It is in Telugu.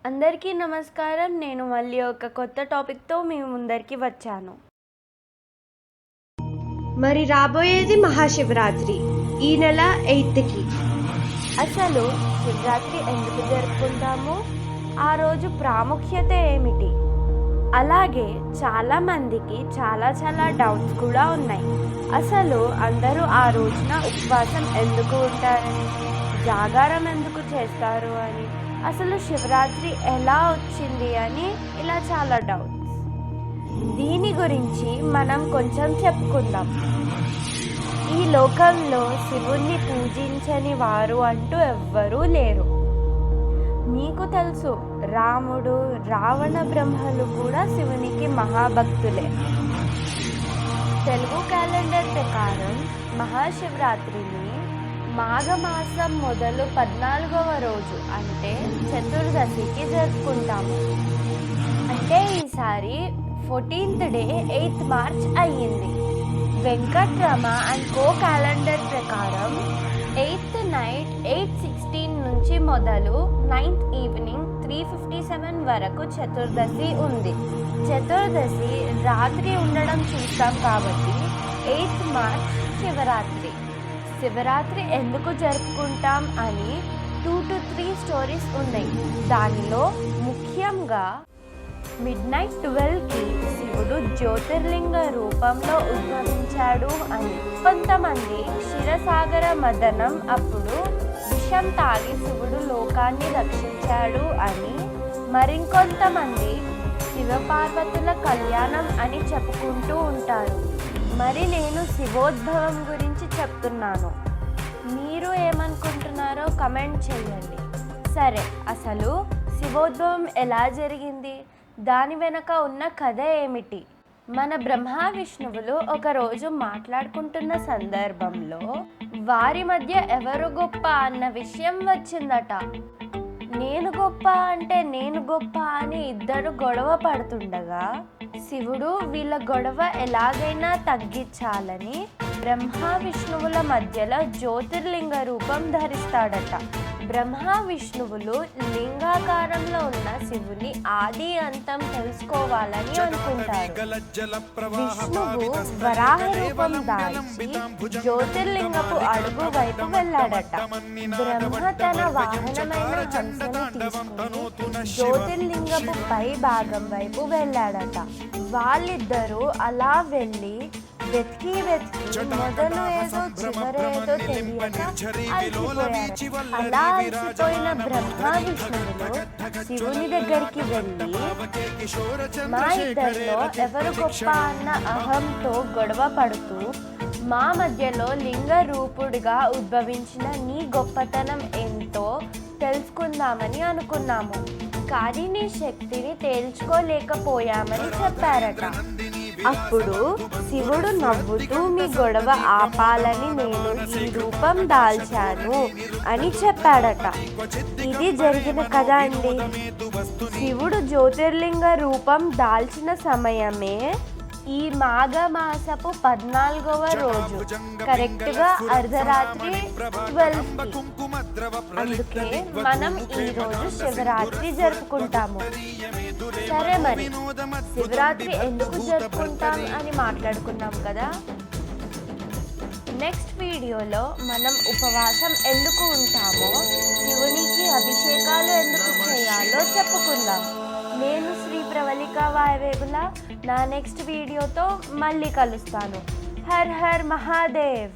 అందరికీ నమస్కారం. నేను మళ్ళీ ఒక కొత్త టాపిక్తో మీ ముందరికి వచ్చాను. మరి రాబోయేది మహాశివరాత్రి ఈ నెల 8కి. అసలు శివరాత్రి ఎందుకు జరుపుకుంటాము, ఆ రోజు ప్రాముఖ్యత ఏమిటి, అలాగే చాలామందికి చాలా డౌట్స్ కూడా ఉన్నాయి. అసలు అందరూ ఆ రోజున ఉపవాసం ఎందుకు ఉంటారని, జాగారం ఎందుకు చేస్తారు అని, అసలు శివరాత్రి ఎలా వచ్చింది అని ఇలా చాలా డౌట్స్. దీని గురించి మనం కొంచెం చెప్పుకుందాం. ఈ లోకంలో శివుణ్ణి పూజించని వారు అంటూ ఎవ్వరూ లేరు. మీకు తెలుసు, రాముడు, రావణ బ్రహ్మలు కూడా శివునికి మహాభక్తులే. తెలుగు క్యాలెండర్ ప్రకారం మహాశివరాత్రిని మాఘమాసం మొదలు 14వ రోజు అంటే చతుర్దశికి జరుపుకుంటాము. అంటే ఈసారి 14th డే 8th మార్చ్ అయ్యింది. వెంకట్రమ అండ్ కో క్యాలెండర్ ప్రకారం 8th నైట్ 8:16 నుంచి మొదలు 9th ఈవినింగ్ 3:57 వరకు చతుర్దశి ఉంది. చతుర్దశి రాత్రి ఉండడం చూస్తాం కాబట్టి 8th మార్చ్ శివరాత్రి. శివరాత్రి ఎందుకు జరుపుకుంటాం అని 2 to 3 స్టోరీస్ ఉన్నాయి. దానిలో ముఖ్యంగా midnight 12కి శివుడు జ్యోతిర్లింగ రూపంలో ఉద్భవించాడు అని, కొంతమంది క్షీరసాగర మదనం అప్పుడు విషం తాగి శివుడు లోకాన్ని రక్షించాడు అని, మరింకొంతమంది శివపార్వతుల కళ్యాణం అని చెప్పుకుంటూ ఉంటారు. మరి నేను శివోద్భవం గురించి చెప్తున్నాను. మీరు ఏమనుకుంటున్నారో కమెంట్ చేయండి. సరే, అసలు శివోద్భవం ఎలా జరిగింది, దాని వెనక ఉన్న కథ ఏమిటి? మన బ్రహ్మ విష్ణువులు ఒకరోజు మాట్లాడుకుంటున్న సందర్భంలో వారి మధ్య ఎవరు గొప్ప అన్న విషయం వచ్చిందట. నేను గొప్ప అంటే నేను గొప్ప అని ఇద్దరు గొడవ పడుతుండగా శివుడు వీళ్ళ గొడవ ఎలాగైనా తగ్గించాలని బ్రహ్మ విష్ణువుల మధ్యలో జ్యోతిర్లింగ రూపం ధరిస్తాడట. బ్రహ్మ విష్ణువులు లింగాకారంలో ఉన్న శివుని ఆది అంతం తెలుసుకోవాలని అనుకుంటారు. విష్ణువు వరాహ రూపం దాల్చి జ్యోతిర్లింగపు అడుగు వైపు వెళ్ళాడట. బ్రహ్మ తన వాహనమైన హంసను తీసుకుని జ్యోతిర్లింగపు పై భాగం వైపు వెళ్ళాడట. వాళ్ళిద్దరూ అలా వెళ్ళి వెతికి మొదలు ఏదో చివరేదో తెలియక అలసిపోయారు. అలా అలసిపోయిన బ్రహ్మ విష్ణువులు శివుని దగ్గరికి వెళ్ళి, మా ఇద్దరిలో ఎవరు గొప్ప అన్న అహంతో గొడవ పడుతూ మా మధ్యలో లింగ రూపుడిగా ఉద్భవించిన నీ గొప్పతనం ఎంతో తెలుసుకుందామని అనుకున్నాము, కానీ నీ శక్తిని తేల్చుకోలేకపోయామని చెప్పారట. అప్పుడు శివుడు నవ్వుతూ మీ గొడవ ఆపాలని నేను ఈ రూపం దాల్చాను అని చెప్పాడట. ఇది జరిగిన కథ అండి. శివుడు జ్యోతిర్లింగ రూపం దాల్చిన సమయమే ఈ మాఘమాసపు 14వ రోజు, కరెక్ట్గా అర్ధరాత్రి 12కి. అందుకే మనం ఈ రోజు శివరాత్రి జరుపుకుంటాము. సరే, మరి శివరాత్రి ఎందుకు జరుపుకుంటాం అని మాట్లాడుకున్నాం కదా. నెక్స్ట్ వీడియోలో మనం ఉపవాసం ఎందుకు ఉంటామో, శివునికి అభిషేకాలు ఎందుకు చేయాలో చెప్పుకుందాం. నేను శ్రీ ప్రవళిక వాయవేగుల. నా నెక్స్ట్ వీడియోతో మళ్ళీ కలుస్తాను. Her her Mahadev.